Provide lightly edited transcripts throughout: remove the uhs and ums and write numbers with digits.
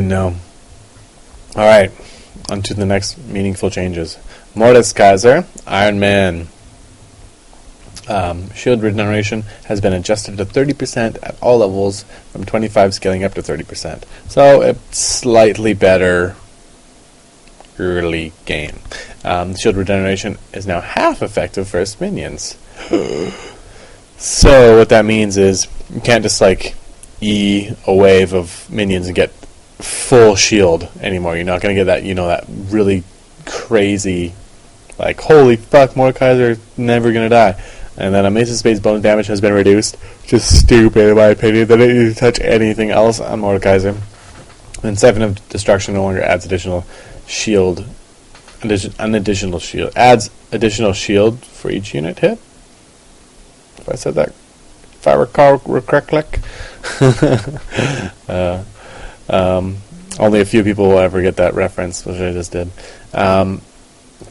didn't know. Alright, on to the next meaningful changes. Mordekaiser, Iron Man. Shield regeneration has been adjusted to 30% at all levels, from 25 scaling up to 30%. So it's slightly better early game. Shield regeneration is now half effective versus minions. So what that means is you can't just like E a wave of minions and get full shield anymore. You're not going to get that, that really crazy, like, holy fuck, Mordekaiser is never going to die. And then a Mace of Spades bonus damage has been reduced, which is stupid in my opinion. They didn't need to touch anything else on Mordekaiser. And Siphon of Destruction no longer adds additional shield. Adds additional shield for each unit hit. If I said that, if I recall correctly. Only a few people will ever get that reference, which I just did.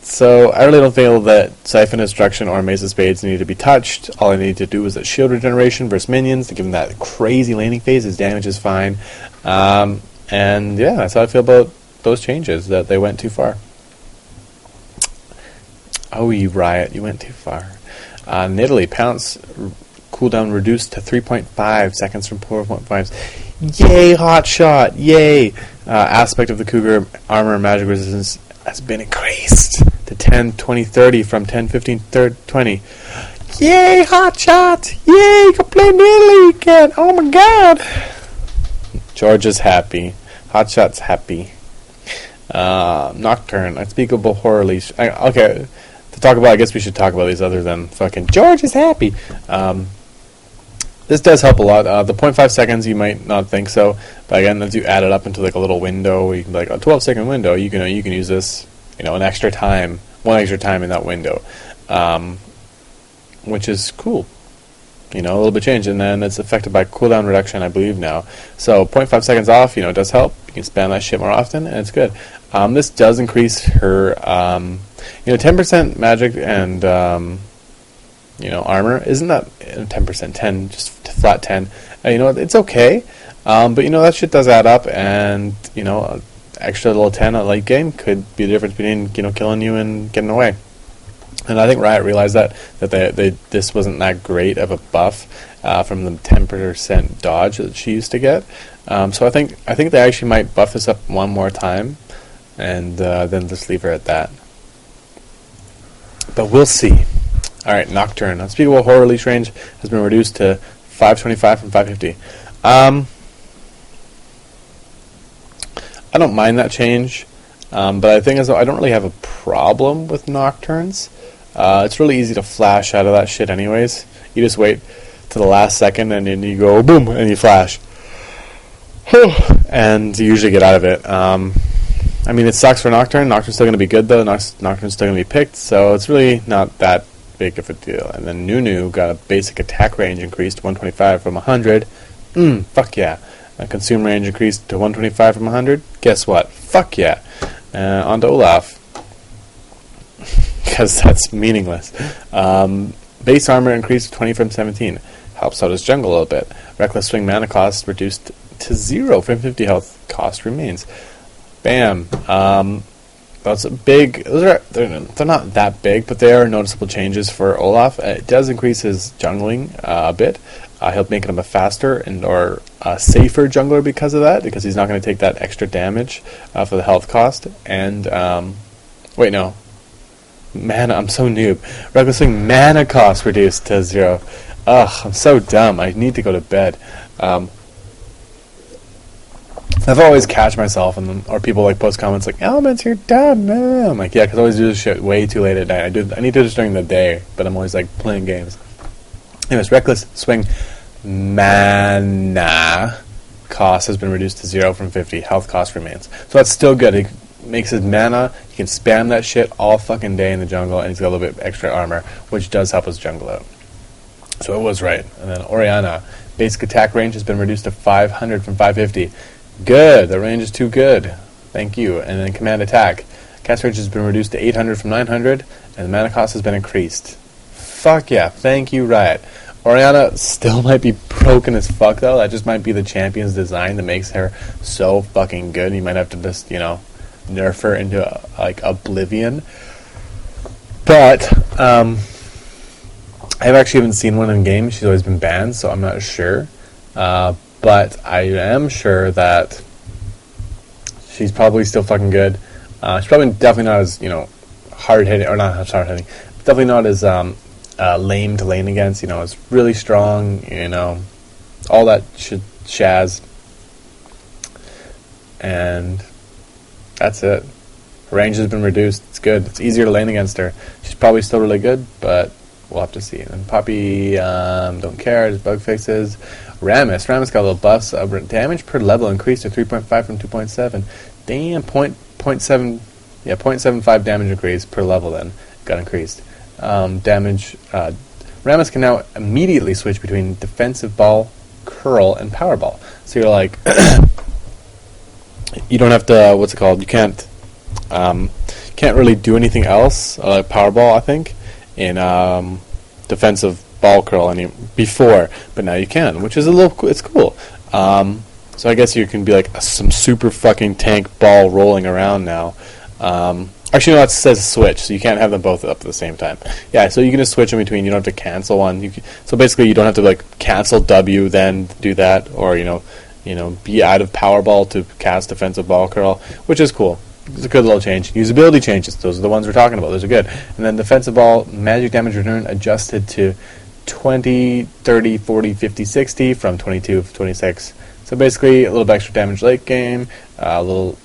So I really don't feel that Siphon of Destruction or Mace of Spades need to be touched. All I need to do is that shield regeneration versus minions to give them that crazy laning phase. His damage is fine. And yeah, that's how I feel about those changes, that they went too far. Oh, you Riot, you went too far. Nidalee, Pounce cooldown reduced to 3.5 seconds from 4.5. Yay, hot shot, yay! Aspect of the Cougar armor and magic resistance has been increased to 10, 20, 30 from 10, 15, 30, 20. Yay, hot shot! Yay, you can play Nidalee again! Oh my god! George is happy. Hot shot's happy. Nocturne, unspeakable horror leash. Okay, to talk about, I guess we should talk about these other than fucking George is happy. This does help a lot. The 0.5 seconds, you might not think so, but again, as you add it up into like a little window, you can be like a 12-second window. You can use this, one extra time in that window, which is cool. A little bit change, and then it's affected by cooldown reduction, I believe now. So 0.5 seconds off, it does help. You can spam that shit more often, and it's good. This does increase her, 10% magic and armor. Isn't that 10%? 10, just flat 10. It's okay. But that shit does add up, and extra little 10 at late game could be the difference between killing you and getting away. And I think Riot realized that this wasn't that great of a buff from the 10% dodge that she used to get. So I think they actually might buff this up one more time, and then just leave her at that. But we'll see. All right, Nocturne. Unspeakable horror leash range has been reduced to 525 from 550. I don't mind that change, but I think I don't really have a problem with Nocturnes. It's really easy to flash out of that shit anyways. You just wait to the last second and then you go boom and you flash. And you usually get out of it. It sucks for Nocturne. Nocturne's still going to be good though. Nocturne's still going to be picked, so it's really not that big of a deal. And then Nunu got a basic attack range increased to 125 from 100. Fuck yeah. Consume range increased to 125 from 100. Guess what? Fuck yeah. On to Olaf. Because that's meaningless. Base armor increased to 20 from 17. Helps out his jungle a little bit. Reckless swing mana cost reduced to 0 from 50 health cost remains. Bam. That's a big. They're not that big, but they are noticeable changes for Olaf. It does increase his jungling a bit. He'll make him a faster or safer jungler because of that, because he's not going to take that extra damage for the health cost. And wait, no. Mana. I'm so noob. Reckless swing mana cost reduced to 0. Ugh, I'm so dumb. I need to go to bed. I've always catch myself, or people post comments like, "Elements, you're dumb." I'm like, yeah, because I always do this shit way too late at night. I need to do this during the day, but I'm always playing games. Anyways, reckless swing mana cost has been reduced to 0 from 50. Health cost remains, so that's still good. He makes his mana. He can spam that shit all fucking day in the jungle, and he's got a little bit extra armor, which does help his jungle out. So it was right. And then Orianna, basic attack range has been reduced to 500 from 550. Good. The range is too good. Thank you. And then command attack. Cast range has been reduced to 800 from 900, and the mana cost has been increased. Fuck yeah. Thank you, Riot. Orianna still might be broken as fuck, though. That just might be the champion's design that makes her so fucking good. You might have to just, nerf her into, oblivion. But, I actually haven't seen one in game. She's always been banned, so I'm not sure. But I am sure that she's probably still fucking good. She's probably definitely not as, hard-hitting, or not hard-hitting, definitely not as, lame to lane against. It's really strong, all that shaz. And that's it. Her range has been reduced. It's good. It's easier to lane against her. She's probably still really good, but we'll have to see. And Poppy, don't care. Just bug fixes. Rammus got a little buffs. Damage per level increased to 3.5 from 2.7. Damn, 0.75 damage increase per level then got increased. Damage. Rammus can now immediately switch between defensive ball, curl, and power ball. So you're like, you don't have to. What's it called? You can't really do anything else. Power ball, I think, in defensive ball curl before, but now you can, which is it's cool. So I guess you can be like some super fucking tank ball rolling around now. Actually, no, it says switch, so you can't have them both up at the same time. Yeah, so you can just switch in between. You don't have to cancel one. So basically, you don't have to cancel W, then do that, or be out of power ball to cast defensive ball curl, which is cool. It's a good little change. Usability changes. Those are the ones we're talking about. Those are good. And then defensive ball, magic damage return adjusted to 20, 30, 40, 50, 60 from 22 to 26. So basically, a little bit extra damage late game, a little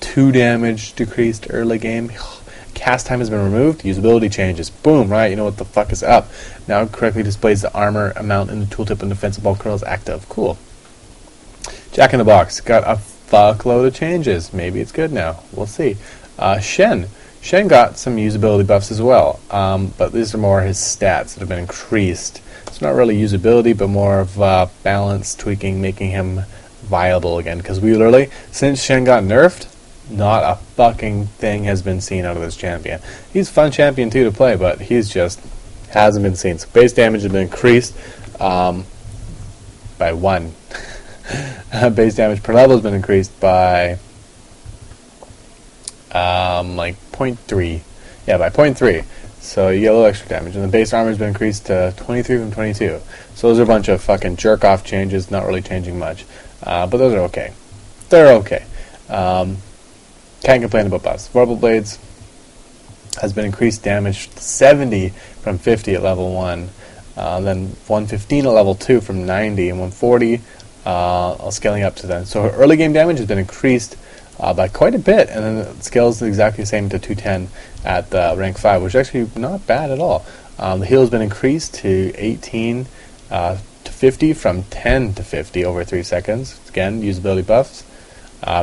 2 damage decreased early game. Cast time has been removed. Usability changes. Boom, right? You know what the fuck is up. Now it correctly displays the armor amount in the tooltip and defensive ball curl is active. Cool. Jack in the Box got a fuckload of changes. Maybe it's good now. We'll see. Shen got some usability buffs as well, but these are more his stats that have been increased. It's not really usability, but more of balance tweaking, making him viable again. Because we literally, since Shen got nerfed, not a fucking thing has been seen out of this champion. He's a fun champion too to play, but he's just hasn't been seen. So base damage has been increased by 1. Base damage per level has been increased by 0.3. Yeah, by 0.3. So you get a little extra damage. And the base armor has been increased to 23 from 22. So those are a bunch of fucking jerk-off changes, not really changing much. But those are okay. They're okay. Can't complain about buffs. Vorpal Blades has been increased damage to 70 from 50 at level 1. Then 115 at level 2 from 90, and 140 scaling up to then. So her early game damage has been increased by quite a bit, and then it scales exactly the same to 210 at rank 5, which is actually not bad at all. The heal has been increased to 18 to 50 from 10 to 50 over 3 seconds. Again, usability buffs,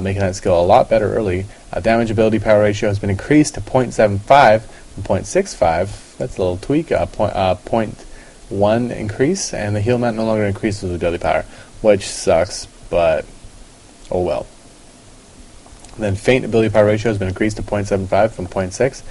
making that skill a lot better early. Damage ability power ratio has been increased to 0.75 from 0.65. That's a little tweak. 0.1 increase, and the heal amount no longer increases with ability power, which sucks, but oh well. Then Feint ability power ratio has been increased to 0.75 from 0.6.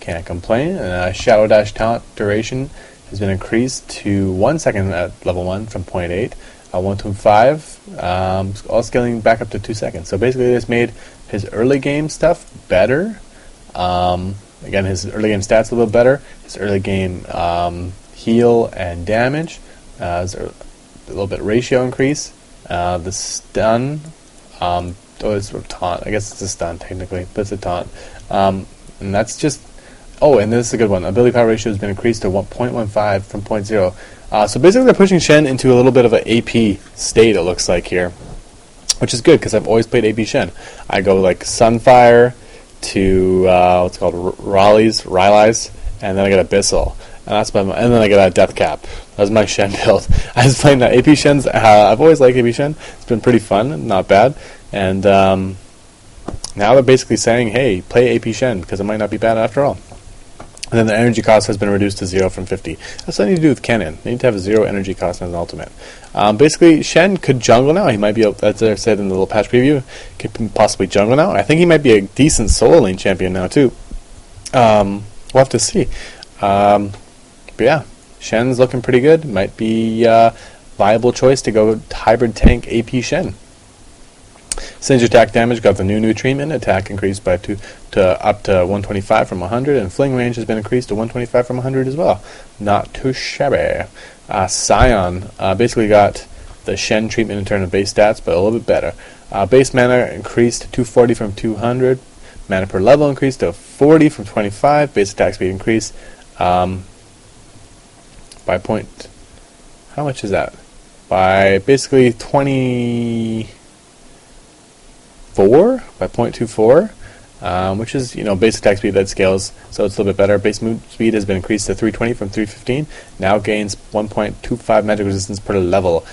Can't complain. And Shadow Dash taunt duration has been increased to 1 second at level 1 from 0.8. 1.5, all scaling back up to 2 seconds. So basically, this made his early game stuff better. Again, his early game stats a little better. His early game heal and damage. A little bit ratio increase. The stun. It's sort of taunt. I guess it's a stun technically, but it's a taunt. And that's just. Oh, and this is a good one. Ability power ratio has been increased to 1.15 from 0.0. So basically, they're pushing Shen into a little bit of an AP state. It looks like here, which is good because I've always played AP Shen. I go like Sunfire to what's called Rylai's, and then I get Abyssal, and then I get a Death Cap. That's my Shen build. I was playing that AP Shen's. I've always liked AP Shen. It's been pretty fun, not bad, and now they're basically saying, "Hey, play AP Shen because it might not be bad after all." And then the energy cost has been reduced to 0 from 50. That's what I need to do with Kennen. I need to have 0 energy cost as an ultimate. Basically, Shen could jungle now. He might be, as I said in the little patch preview, could possibly jungle now. And I think he might be a decent solo lane champion now, too. We'll have to see. But yeah, Shen's looking pretty good. Might be viable choice to go hybrid tank AP Shen. Singe attack damage got the Nunu treatment. Attack increased by 2 to up to 125 from 100, and fling range has been increased to 125 from 100 as well. Not too shabby. Sion basically got the Shen treatment in terms of base stats, but a little bit better. Base mana increased to 240 from 200. Mana per level increased to 40 from 25. Base attack speed increased by point. How much is that? By basically 24 by 0.24, which is base attack speed that scales, so it's a little bit better. Base move speed has been increased to 320 from 315. Now gains 1.25 magic resistance per level.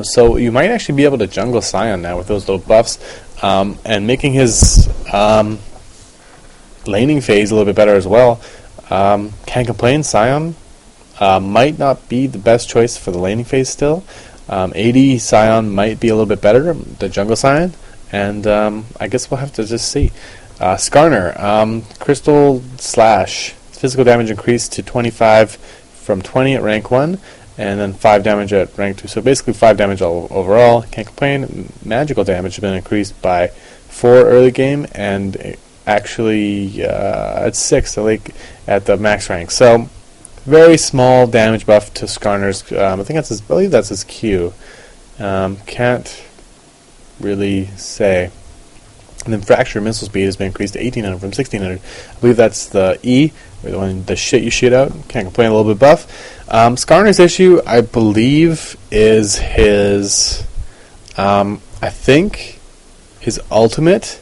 So you might actually be able to jungle Sion now with those little buffs, and making his laning phase a little bit better as well. Can't complain. Sion might not be the best choice for the laning phase still. AD Sion might be a little bit better, the jungle Sion, and I guess we'll have to just see. Skarner, Crystal Slash, physical damage increased to 25 from 20 at rank 1, and then 5 damage at rank 2, so basically 5 damage overall. Can't complain. Magical damage has been increased by 4 early game, and actually at 6 at the max rank. So very small damage buff to Skarner's. I believe that's his Q. Can't really say. And then fracture missile speed has been increased to 1800 from 1600. I believe that's the E, or the shit you shoot out. Can't complain. A little bit buff. Skarner's issue, I believe, is his. I think his ultimate.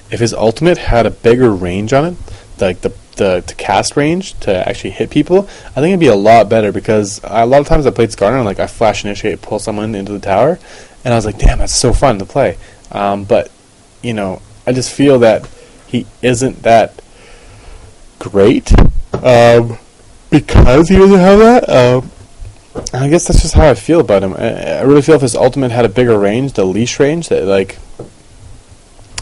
If his ultimate had a bigger range on it, like the cast range to actually hit people, I think it'd be a lot better, because a lot of times I played Skarner and I flash initiate, pull someone into the tower, and I was like, damn, that's so fun to play. But I just feel that he isn't that great because he doesn't have that. I guess that's just how I feel about him. I really feel if his ultimate had a bigger range, the leash range, that like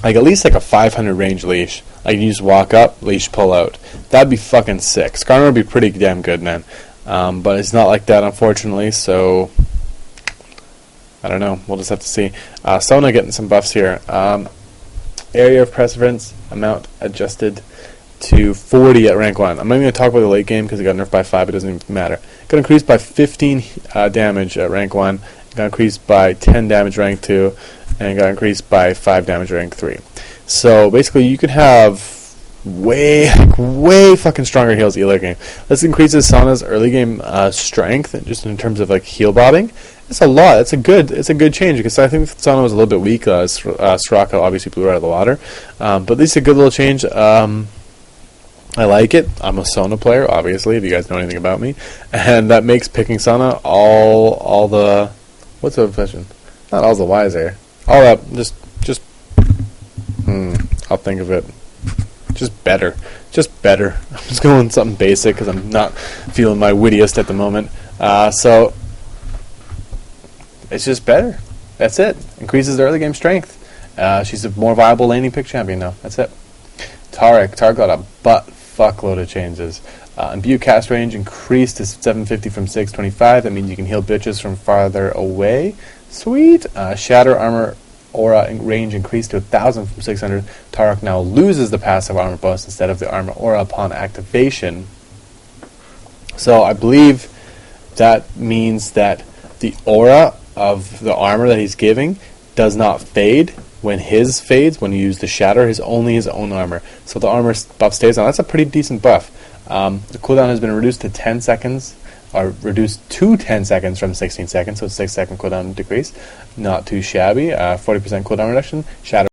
at least a 500 range leash. You just walk up, leash, pull out. That'd be fucking sick. Skarner would be pretty damn good, man. But it's not like that, unfortunately, so I don't know. We'll just have to see. Sona getting some buffs here. Area of preference amount adjusted to 40 at rank 1. I'm not even going to talk about the late game because it got nerfed by 5. It doesn't even matter. Got increased by 15 damage at rank 1. Got increased by 10 damage rank 2. And got increased by 5 damage rank 3. So basically you could have way fucking stronger heals early game. This increases Sona's early game strength, just in terms of heal bobbing. It's a lot. It's a good change, because I think Sona was a little bit weak. Soraka obviously blew her out of the water, but at least a good little change. I like it. I'm a Sona player, obviously, if you guys know anything about me, and that makes picking Sona all the what's the question? Not all the wiser. All that I'll think of it. Just better. I'm just going with something basic because I'm not feeling my wittiest at the moment. So it's just better. That's it. Increases the early game strength. She's a more viable laning pick champion now. That's it. Taric got a fuckload of changes. Imbue cast range increased to 750 from 625. That means you can heal bitches from farther away. Sweet. Shatter armor aura range increased to 1000 from 600. Taric now loses the passive armor bonus instead of the armor aura upon activation. So I believe that means that the aura of the armor that he's giving does not fade when his fades. When you use the shatter, only his own armor. So the armor buff stays on. That's a pretty decent buff. The cooldown has been reduced to 10 seconds. Or reduced to 10 seconds from 16 seconds, so it's 6 second cooldown decrease. Not too shabby. 40% cooldown reduction. Shatter